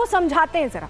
आपको समझाते हैं, जरा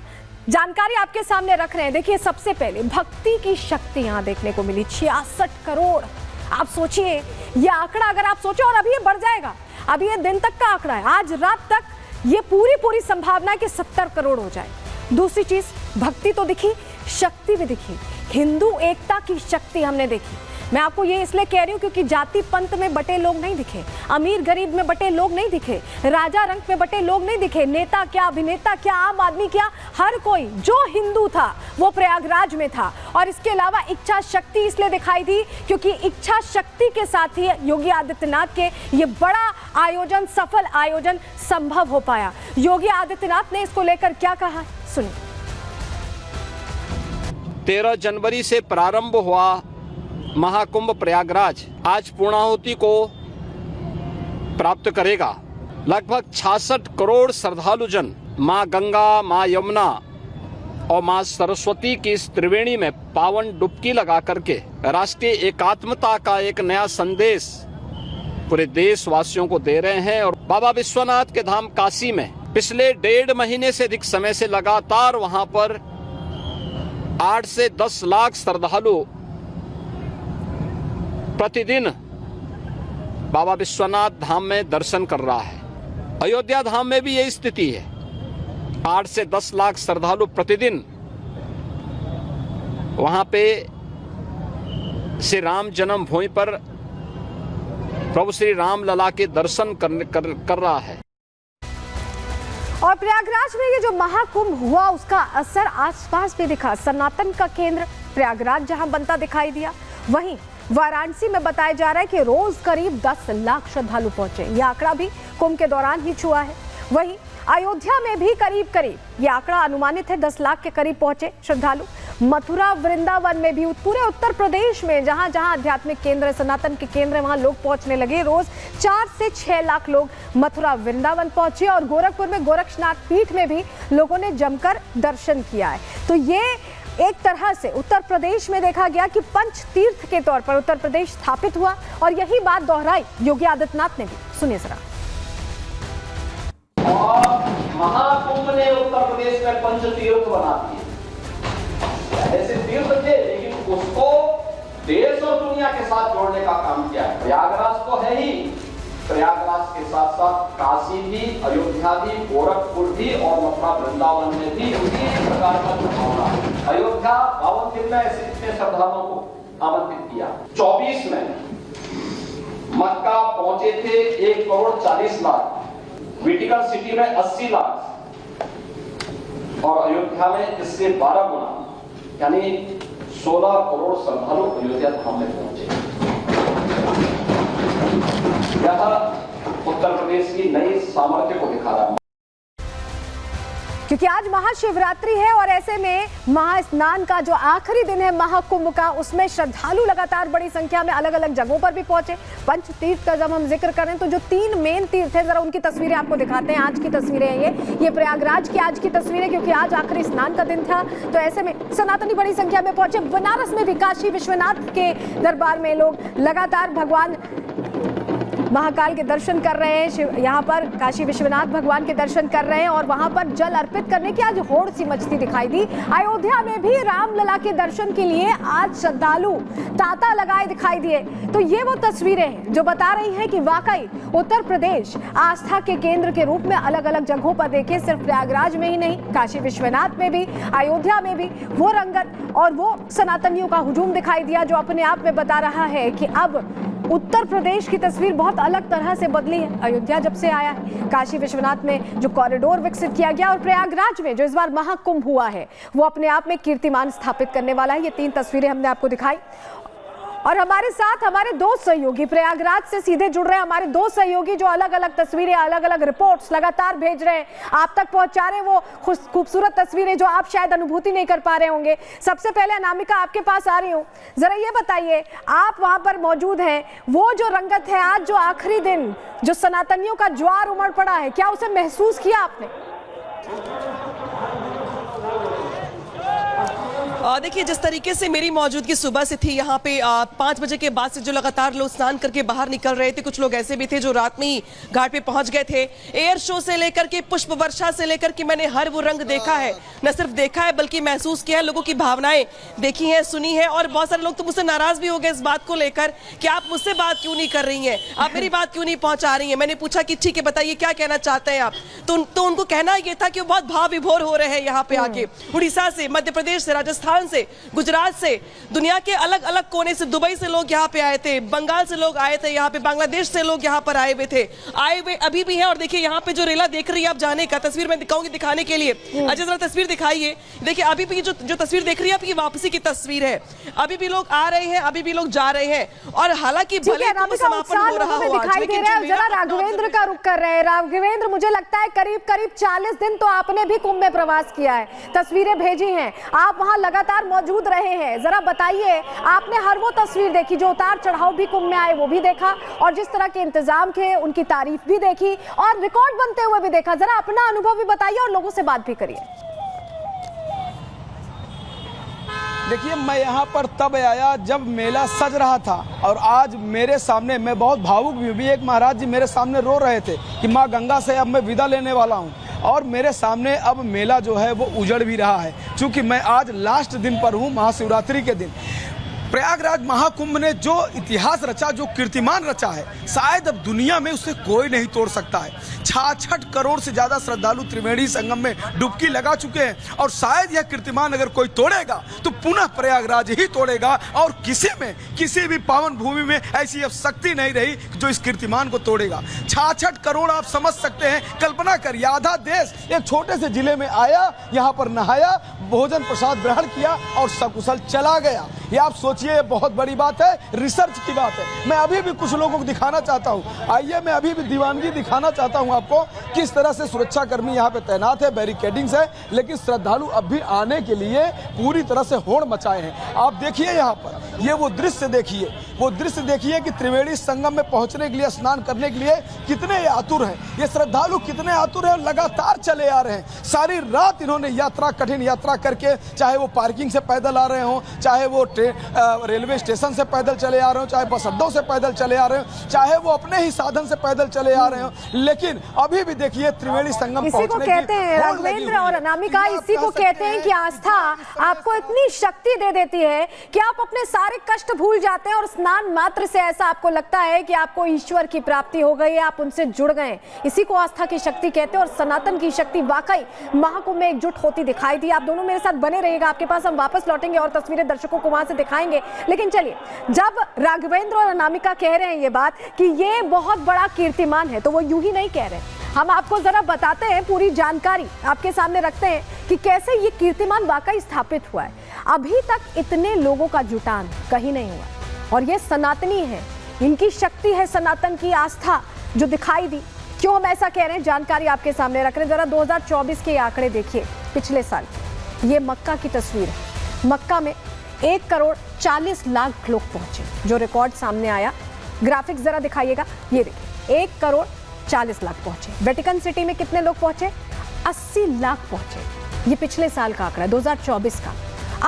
जानकारी आपके सामने रख रहे हैं। देखिए, सबसे पहले भक्ति की शक्ति यहां देखने को मिली, 66 करोड़। आप सोचिए ये आंकड़ा, अगर आप सोचो, और अभी ये बढ़ जाएगा, अभी ये दिन तक का आंकड़ा है, आज रात तक ये पूरी संभावना है कि 70 करोड़ हो जाए। दूसरी चीज, भक्ति तो दिखी, शक्ति भी दिखी, हिंदू एकता की शक्ति हमने देखी। मैं आपको ये इसलिए कह रही हूँ क्योंकि जाति पंथ में बटे लोग नहीं दिखे, अमीर गरीब में बटे लोग नहीं दिखे, राजा रंग में बटे लोग नहीं दिखे, नेता क्या, अभिनेता क्या, आम आदमी क्या, हर कोई जो हिंदू था वो प्रयागराज में था। और इसके अलावा इच्छा शक्ति इसलिए दिखाई दी क्योंकि इच्छा शक्ति के साथ ही योगी आदित्यनाथ के ये बड़ा आयोजन, सफल आयोजन संभव हो पाया। योगी आदित्यनाथ ने इसको लेकर क्या कहा, सुनिए। 13 जनवरी से प्रारंभ हुआ महाकुंभ प्रयागराज आज पूर्णाहुति को प्राप्त करेगा। लगभग 66 करोड़ श्रद्धालुजन मां गंगा, मां यमुना और मां सरस्वती की इस त्रिवेणी में पावन डुबकी लगा करके राष्ट्रीय एकात्मता का एक नया संदेश पूरे देशवासियों को दे रहे हैं। और बाबा विश्वनाथ के धाम काशी में पिछले 1.5 महीने से अधिक समय से लगातार वहां पर 8 से 10 लाख श्रद्धालु प्रतिदिन बाबा विश्वनाथ धाम में दर्शन कर रहा है। अयोध्या धाम में भी यही स्थिति है, 8 से 10 लाख श्रद्धालु प्रतिदिन वहां पे श्री राम जन्मभूमि पर प्रभु श्री राम लला के दर्शन कर रहा है। और प्रयागराज में ये जो महाकुंभ हुआ उसका असर आसपास भी दिखा। सनातन का केंद्र प्रयागराज जहां बनता दिखाई दिया, वहीं वाराणसी में बताया जा रहा है कि रोज करीब 10 लाख श्रद्धालु पहुंचे। यह आंकड़ा भी कुंभ के दौरान ही छुआ है। वहीं अयोध्या में भी करीब यह आंकड़ा अनुमानित है, 10 लाख के करीब पहुंचे श्रद्धालु। मथुरा, वृंदावन में भी, पूरे उत्तर प्रदेश में जहां जहां आध्यात्मिक केंद्र है, सनातन के केंद्र है, वहां लोग पहुंचने लगे। रोज 4 से 6 लाख लोग मथुरा, वृंदावन पहुंचे। और गोरखपुर में गोरक्षनाथ पीठ में भी लोगों ने जमकर दर्शन किया है। तो ये एक तरह से उत्तर प्रदेश में देखा गया कि पंच तीर्थ के तौर पर उत्तर प्रदेश स्थापित हुआ। और यही बात दोहराई योगी आदित्यनाथ ने भी, सुनिए जरा। और महाकुंभ ने उत्तर प्रदेश में पंच तीर्थ बना दिए, ऐसे तीर्थ थे, लेकिन उसको देश और दुनिया के साथ जोड़ने का काम किया है। प्रयागराज तो है ही, प्रयागराज के साथ साथ काशी भी, अयोध्या भी, गोरखपुर भी और मथुरा वृंदावन में भी उसी प्रकार का भावना। अयोध्या 52 दिन में ऐसे इतने श्रद्धालुओं को आमंत्रित किया। 24 में मक्का पहुंचे थे 1 करोड़ 40 लाख, वेटिकन सिटी में 80 लाख और अयोध्या में इससे 12 गुना, यानी 16 करोड़ श्रद्धालु अयोध्या धाम में पहुंचे। यह उत्तर प्रदेश की नई सामर्थ्य को दिखा रहा है। क्योंकि आज महाशिवरात्रि है और ऐसे में महास्नान का जो आखिरी दिन है महाकुंभ का, उसमें श्रद्धालु लगातार बड़ी संख्या में अलग अलग जगहों पर भी पहुंचे। पंच तीर्थ का जब हम जिक्र करें तो जो 3 मेन तीर्थ है, जरा उनकी तस्वीरें आपको दिखाते हैं। आज की तस्वीरें हैं ये प्रयागराज की आज की तस्वीरें, क्योंकि आज आखिरी स्नान का दिन था। तो ऐसे में सनातनी बड़ी संख्या में पहुंचे। बनारस में भी काशी विश्वनाथ के दरबार में लोग लगातार भगवान महाकाल के दर्शन कर रहे हैं। यहाँ पर काशी विश्वनाथ भगवान के दर्शन कर रहे हैं और वहां पर जल अर्पित करने की आज होड़ सी मचती दिखाई दी। अयोध्या में भी रामलला के दर्शन के लिए आज श्रद्धालु तांता लगाए दिखाई दिए। तो ये वो तस्वीरें हैं जो बता रही हैं कि वाकई उत्तर प्रदेश आस्था के केंद्र के रूप में अलग अलग जगहों पर, देखिए सिर्फ प्रयागराज में ही नहीं, काशी विश्वनाथ में भी, अयोध्या में भी वो रंगत और वो सनातनियों का हुजूम दिखाई दिया, जो अपने आप में बता रहा है कि अब उत्तर प्रदेश की तस्वीर बहुत अलग तरह से बदली है। अयोध्या जब से आया है, काशी विश्वनाथ में जो कॉरिडोर विकसित किया गया और प्रयागराज में जो इस बार महाकुंभ हुआ है, वो अपने आप में कीर्तिमान स्थापित करने वाला है। ये 3 तस्वीरें हमने आपको दिखाई। और हमारे साथ हमारे 2 सहयोगी प्रयागराज से सीधे जुड़ रहे हैं, हमारे 2 सहयोगी जो अलग अलग तस्वीरें, अलग अलग रिपोर्ट्स लगातार भेज रहे हैं, आप तक पहुंचा रहे हैं वो खूबसूरत तस्वीरें जो आप शायद अनुभूति नहीं कर पा रहे होंगे। सबसे पहले अनामिका आपके पास आ रही हूँ, जरा ये बताइए, आप वहां पर मौजूद हैं, वो जो रंगत है आज जो आखिरी दिन जो सनातनियों का ज्वार उमड़ पड़ा है, क्या उसे महसूस किया आपने? देखिए, जिस तरीके से मेरी मौजूदगी सुबह से थी यहाँ पे 5 बजे के बाद से जो लगातार लोग स्नान करके बाहर निकल रहे थे, कुछ लोग ऐसे भी थे जो रात में ही घाट पे पहुंच गए थे। एयर शो से लेकर के पुष्प वर्षा से लेकर के मैंने हर वो रंग देखा है, न सिर्फ देखा है बल्कि महसूस किया है, लोगों की भावनाएं देखी हैं, सुनी है। और बहुत सारे लोग तो मुझसे नाराज भी हो गए इस बात को लेकर कि आप मुझसे बात क्यों नहीं कर रही हैं, आप मेरी बात क्यों नहीं पहुंचा रही हैं। मैंने पूछा कि ठीक है बताइए क्या कहना चाहते हैं आप, तो उनको कहना ये था कि वो बहुत भाव विभोर हो रहे हैं यहाँ पे आके। उड़ीसा से, मध्य प्रदेश से, राजस्थान से, गुजरात से, दुनिया के अलग अलग कोने से, दुबई से लोग यहाँ पे आए थे, बंगाल से लोग आए थे यहाँ पे, बांग्लादेश से लोग यहाँ पर आए हुए थे, आए हुए अभी भी हैं। और देखिए यहाँ पे जो रेला देख रही है आप, जाने का तस्वीर मैं दिखाऊंगी दिखाने के लिए। अजय जरा तस्वीर दिखाइए। देखिए अभी भी जो तस्वीर देख रही है आपकी वापसी की तस्वीर है। अभी भी लोग आ रहे हैं, अभी भी लोग जा रहे हैं। और हालांकि भले ही समापन हो रहा हो आज, लेकिन जरा राघवेंद्र का रुख कर रहे हैं। राघवेंद्र, मुझे लगता है करीब 40 दिन तो आपने भी कुंभ में प्रवास किया है, तस्वीरें भेजी हैं, आप वहां लगातार मौजूद रहे हैं। जरा बताइए, आपने हर वो तस्वीर देखी, जो उतार चढ़ाव भी कुंभ में आए वो भी देखा, और जिस तरह के इंतजाम थे उनकी तारीफ भी देखी, और रिकॉर्ड बनते हुए भी देखा। जरा अपना अनुभव भी बताइए और लोगों से बात भी करिए। देखिए, मैं यहाँ पर तब आया जब मेला सज रहा था, और आज मेरे सामने, मैं बहुत भावुक भी एक महाराज जी मेरे सामने रो रहे थे कि माँ गंगा से अब मैं विदा लेने वाला हूँ, और मेरे सामने अब मेला जो है वो उजड़ भी रहा है। क्योंकि मैं आज लास्ट दिन पर हूँ, महाशिवरात्रि के दिन। प्रयागराज महाकुंभ ने जो इतिहास रचा, जो कीर्तिमान रचा है, शायद अब दुनिया में उसे कोई नहीं तोड़ सकता है। 66 करोड़ से ज्यादा श्रद्धालु त्रिवेणी संगम में डुबकी लगा चुके हैं, और शायद यह कीर्तिमान अगर कोई तोड़ेगा तो पुनः प्रयागराज ही तोड़ेगा, और किसी भी पावन भूमि में ऐसी अब शक्ति नहीं रही जो इस कीर्तिमान को तोड़ेगा। 66 करोड़ आप समझ सकते हैं, कल्पना करिए, आधा देश एक छोटे से जिले में आया, यहाँ पर नहाया, भोजन प्रसाद ग्रहण किया और सकुशल चला गया। ये आप सोचिए, ये बहुत बड़ी बात है, रिसर्च की बात है। मैं अभी भी कुछ लोगों को दिखाना चाहता हूँ, आइए मैं अभी भी दीवानगी दिखाना चाहता हूँ आपको, किस तरह से सुरक्षा कर्मी यहाँ पे तैनात है, बैरिकेडिंग्स है, लेकिन श्रद्धालु अब भी आने के लिए पूरी तरह से होड़ मचाए हैं। आप देखिए यहाँ पर, ये वो दृश्य देखिए कि त्रिवेणी संगम में पहुंचने के लिए, स्नान करने के लिए कितने आतुर हैं, ये श्रद्धालु कितने आतुर हैं, लगातार चले आ रहे हैं। सारी रात इन्होंने कठिन यात्रा करके, चाहे वो पार्किंग से पैदल आ रहे हों, चाहे वो रेलवे स्टेशन से पैदल चले आ रहे हो, चाहे बस अड्डों से पैदल चले आ रहे हो, चाहे वो अपने ही साधन से पैदल चले आ रहे हो, लेकिन अभी भी देखिए त्रिवेणी संगम इसी को कहते हैं राघवेंद्र और अनामिका, इसी को कहते हैं कि आस्था आपको इतनी शक्ति दे देती है कि आप अपने सारे कष्ट भूल जाते हैं, और स्नान मात्र से ऐसा आपको लगता है कि आपको ईश्वर की प्राप्ति हो गई है, आप उनसे जुड़ गए। इसी को आस्था की शक्ति कहते हैं, और सनातन की शक्ति वाकई महाकुंभ में एकजुट होती दिखाई दी। आप दोनों मेरे साथ बने रहिएगा, आपके पास हम वापस लौटेंगे और तस्वीरें दर्शकों को वहां से दिखाएंगे। लेकिन चलिए, जब राघवेंद्र और अनामिका कह रहे हैं ये बात कि ये बहुत बड़ा कीर्तिमान है, तो वो यूं ही नहीं कह रहे, हम आपको जरा बताते हैं, पूरी जानकारी आपके सामने रखते हैं कि कैसे ये कीर्तिमान वाकई स्थापित हुआ है। अभी तक इतने लोगों का जुटान कहीं नहीं हुआ, और ये सनातनी है, इनकी शक्ति है, सनातन की आस्था जो दिखाई दी। क्यों हम ऐसा कह रहे हैं, जानकारी आपके सामने रख रहे हैं। जरा 2024 के आंकड़े देखिए, पिछले साल ये मक्का की तस्वीर है। मक्का में 1,40,00,000 लोग पहुंचे, जो रिकॉर्ड सामने आया। ग्राफिक्स जरा दिखाइएगा, ये देखिए, 1,40,00,000 पहुंचे। वेटिकन सिटी में कितने लोग पहुंचे? 80 लाख पहुंचे। ये पिछले साल का आंकड़ा है, 2024 का।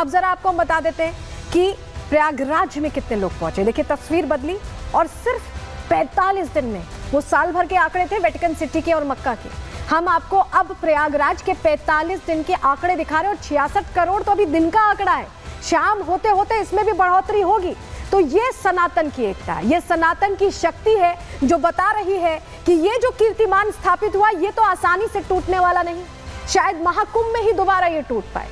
अब जरा आपको हम बता देते हैं कि प्रयागराज में कितने लोग पहुंचे। देखिए तस्वीर बदली, और सिर्फ 45 दिन में, वो साल भर के आंकड़े थे वेटिकन सिटी के और मक्का के, हम आपको अब प्रयागराज के 45 दिन के आंकड़े दिखा रहे हैं। और 66 करोड़ तो अभी दिन का आंकड़ा है, शाम होते होते इसमें भी बढ़ोतरी होगी। तो ये सनातन की एकता है, ये सनातन की शक्ति है, जो बता रही है कि ये जो कीर्तिमान स्थापित हुआ, ये तो आसानी से टूटने वाला नहीं, शायद महाकुंभ में ही दोबारा ये टूट पाए।